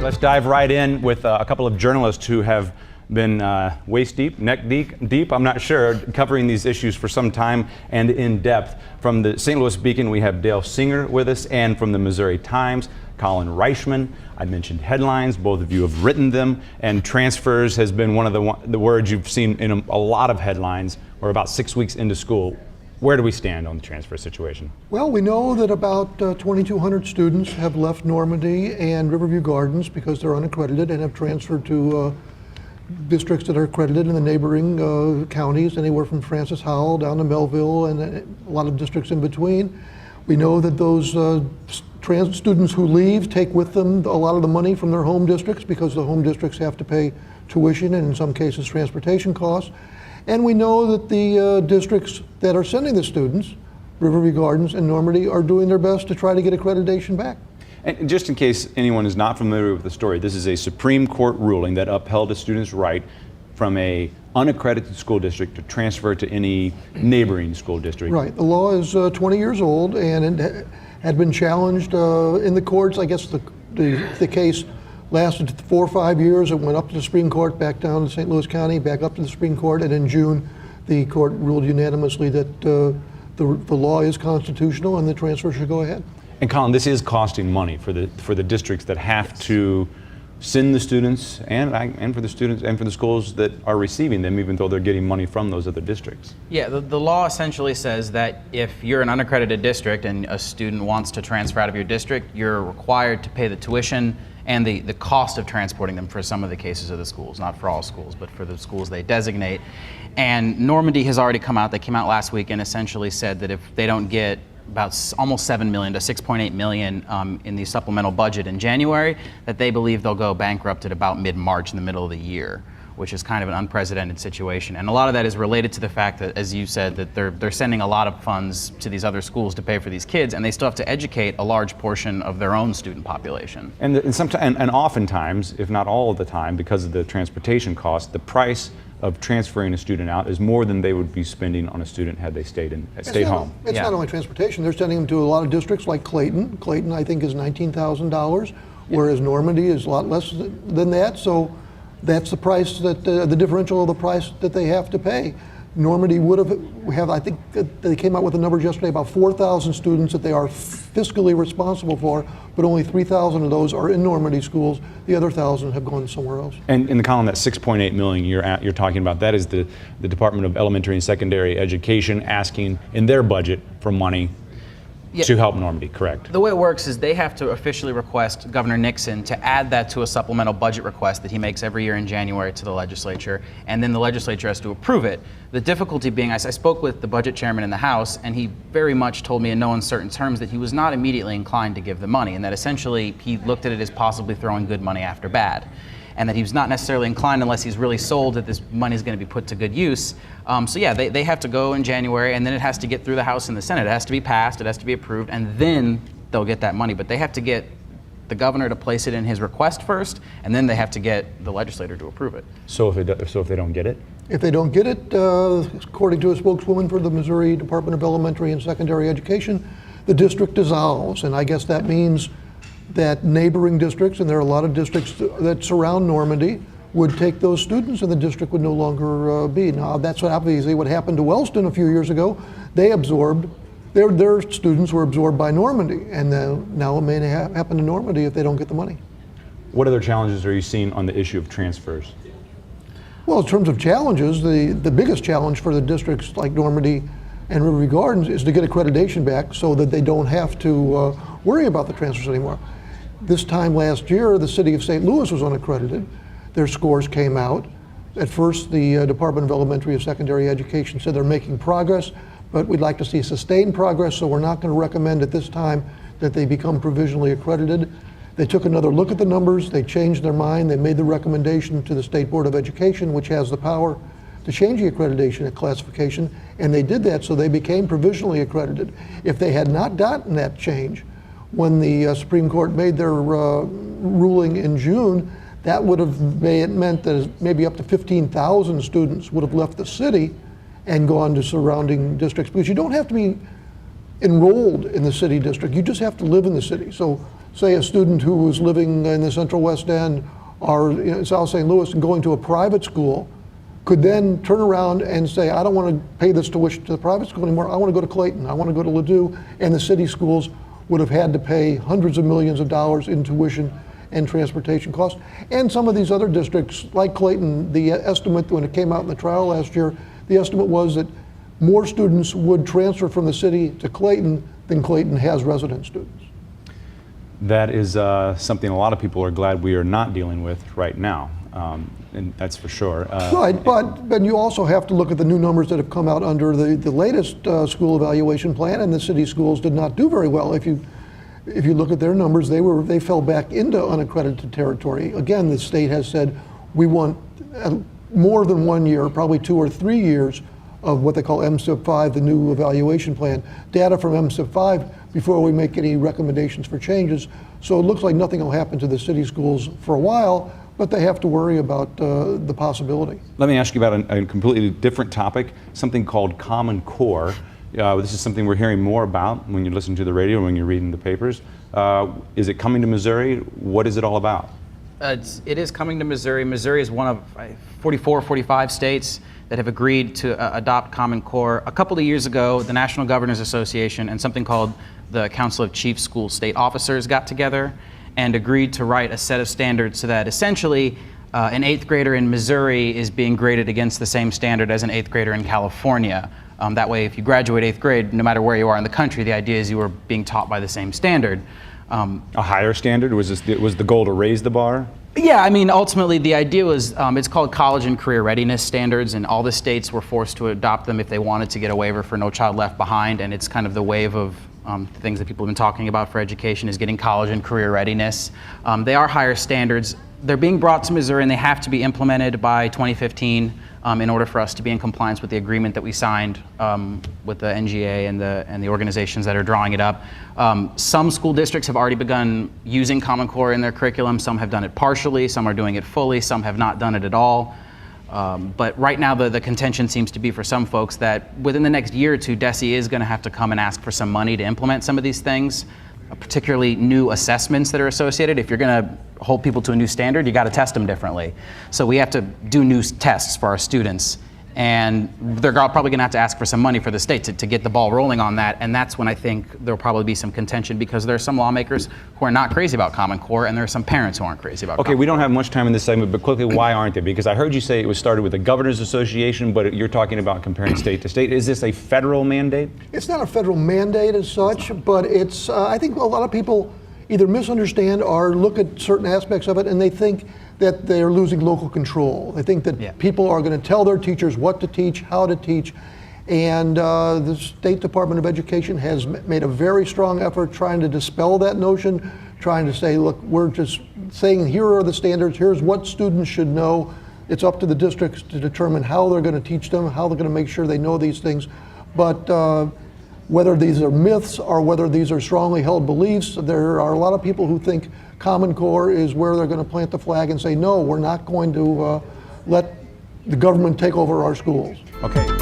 let's dive right in with a couple of journalists who have been waist deep, neck deep, I'm not sure, covering these issues for some time and in depth. From the St. Louis Beacon, we have Dale Singer with us, and from the Missouri Times, Colin Reichman. I mentioned headlines, both of you have written them, and transfers has been one of the words you've seen in a lot of headlines. We're about 6 weeks into school. Where do we stand on the transfer situation? Well, we know that about 2,200 students have left Normandy and Riverview Gardens because they're unaccredited and have transferred to districts that are accredited in the neighboring counties, anywhere from Francis Howell down to Melville and a lot of districts in between. We know that those students who leave take with them a lot of the money from their home districts because the home districts have to pay tuition and in some cases transportation costs. And we know that the districts that are sending the students, Riverview Gardens and Normandy, are doing their best to try to get accreditation back. And just in case anyone is not familiar with the story, this is a Supreme Court ruling that upheld a student's right from a unaccredited school district to transfer to any neighboring school district. Right. The law is 20 years old and it had been challenged in the courts. I guess the case lasted 4 or 5 years. It went up to the Supreme Court, back down to St. Louis County, back up to the Supreme Court, and in June the court ruled unanimously that the law is constitutional and the transfer should go ahead. And Colin, this is costing money for the districts that have to send the students and for the students and for the schools that are receiving them, even though they're getting money from those other districts. Yeah, the law essentially says that if you're an unaccredited district and a student wants to transfer out of your district, you're required to pay the tuition and the cost of transporting them for some of the cases of the schools, not for all schools, but for the schools they designate. And Normandy has already come out, they came out last week and essentially said that if they don't get about almost $7 million to $6.8 million in the supplemental budget in January, that they believe they'll go bankrupt at about mid-March, in the middle of the year, which is kind of an unprecedented situation. And a lot of that is related to the fact that, as you said, that they're sending a lot of funds to these other schools to pay for these kids, and they still have to educate a large portion of their own student population. And oftentimes, if not all of the time, because of the transportation cost, the price of transferring a student out is more than they would be spending on a student had they stayed home. It's not only transportation. They're sending them to a lot of districts like Clayton. Clayton, I think, is $19,000, whereas Normandy is a lot less than that. So that's the price that the differential of the price that they have to pay. Normandy would have, I think that they came out with a number yesterday, about 4,000 students that they are fiscally responsible for, but only 3,000 of those are in Normandy schools. The other 1,000 have gone somewhere else. And in the column, that $6.8 million you're talking about, that is the Department of Elementary and Secondary Education asking in their budget for money to help Normandy, correct? The way it works is they have to officially request Governor Nixon to add that to a supplemental budget request that he makes every year in January to the legislature, and then the legislature has to approve it. The difficulty being, I spoke with the budget chairman in the House, and he very much told me in no uncertain terms that he was not immediately inclined to give the money, and that essentially he looked at it as possibly throwing good money after bad, and that he was not necessarily inclined unless he's really sold that this money is going to be put to good use. So yeah, they have to go in January, and then it has to get through the House and the Senate. It has to be passed, it has to be approved, and then they'll get that money. But they have to get the governor to place it in his request first, and then they have to get the legislator to approve it. So if they don't get it? If they don't get it, according to a spokeswoman for the Missouri Department of Elementary and Secondary Education, the district dissolves, and I guess that means that neighboring districts, and there are a lot of districts that surround Normandy, would take those students and the district would no longer be. Now that's obviously what happened to Wellston a few years ago. They absorbed, their students were absorbed by Normandy, and now it may happen to Normandy if they don't get the money. What other challenges are you seeing on the issue of transfers? Well, in terms of challenges, the biggest challenge for the districts like Normandy and Riverview Gardens is to get accreditation back so that they don't have to worry about the transfers anymore. This time last year, the city of St. Louis was unaccredited. Their scores came out. At first, the Department of Elementary and Secondary Education said they're making progress, but we'd like to see sustained progress, so we're not going to recommend at this time that they become provisionally accredited. They took another look at the numbers, they changed their mind, they made the recommendation to the State Board of Education, which has the power to change the accreditation classification, and they did that, so they became provisionally accredited. If they had not gotten that change, when the Supreme Court made their ruling in June, that would have meant that maybe up to 15,000 students would have left the city and gone to surrounding districts, because you don't have to be enrolled in the city district, you just have to live in the city. So say a student who was living in the Central West End or in South St. Louis and going to a private school could then turn around and say, I don't want to pay this tuition to the private school anymore. I want to go to Clayton. I want to go to Ladue. And the city schools would have had to pay hundreds of millions of dollars in tuition and transportation costs. And some of these other districts, like Clayton, the estimate when it came out in the trial last year, the estimate was that more students would transfer from the city to Clayton than Clayton has resident students. That is something a lot of people are glad we are not dealing with right now, and that's for sure. Right, but you also have to look at the new numbers that have come out under the latest school evaluation plan, and the city schools did not do very well. If you look at their numbers, they fell back into unaccredited territory. Again, the state has said we want more than 1 year, probably 2 or 3 years of what they call MSIP-5, the new evaluation plan, data from MSIP-5 before we make any recommendations for changes. So it looks like nothing will happen to the city schools for a while, but they have to worry about the possibility. Let me ask you about a completely different topic, something called Common Core. This is something we're hearing more about when you listen to the radio and when you're reading the papers. Is it coming to Missouri? What is it all about? It is coming to Missouri. Missouri is one of 44, 45 states that have agreed to adopt Common Core. A couple of years ago, the National Governors Association and something called the Council of Chief School State Officers got together and agreed to write a set of standards so that essentially an 8th grader in Missouri is being graded against the same standard as an 8th grader in California. That way, if you graduate 8th grade, no matter where you are in the country, the idea is you are being taught by the same standard. A higher standard? Was the goal to raise the bar? Yeah, I mean, ultimately the idea was, it's called College and Career Readiness Standards, and all the states were forced to adopt them if they wanted to get a waiver for No Child Left Behind, and it's kind of the wave of things that people have been talking about for education is getting college and career readiness. They are higher standards. They're being brought to Missouri and they have to be implemented by 2015 in order for us to be in compliance with the agreement that we signed with the NGA and the organizations that are drawing it up. Some school districts have already begun using Common Core in their curriculum. Some have done it partially, some are doing it fully, some have not done it at all. But right now the contention seems to be for some folks that within the next year or two, DESE is going to have to come and ask for some money to implement some of these things, particularly new assessments that are associated. If you're going to hold people to a new standard, you got to test them differently. So we have to do new tests for our students. And they're probably going to have to ask for some money for the state to get the ball rolling on that. And that's when I think there'll probably be some contention because there are some lawmakers who are not crazy about Common Core and there are some parents who aren't crazy about Okay, we don't have much time in this segment, but quickly, why aren't they? Because I heard you say it was started with the Governors Association, but you're talking about comparing state to state. Is this a federal mandate? It's not a federal mandate as such, but it's, I think a lot of people either misunderstand or look at certain aspects of it and they think that they're losing local control. They think that people are going to tell their teachers what to teach, how to teach, and the State Department of Education has made a very strong effort trying to dispel that notion, trying to say, look, we're just saying here are the standards, here's what students should know. It's up to the districts to determine how they're going to teach them, how they're going to make sure they know these things. But whether these are myths or whether these are strongly held beliefs, there are a lot of people who think Common Core is where they're going to plant the flag and say, no, we're not going to let the government take over our schools. Okay.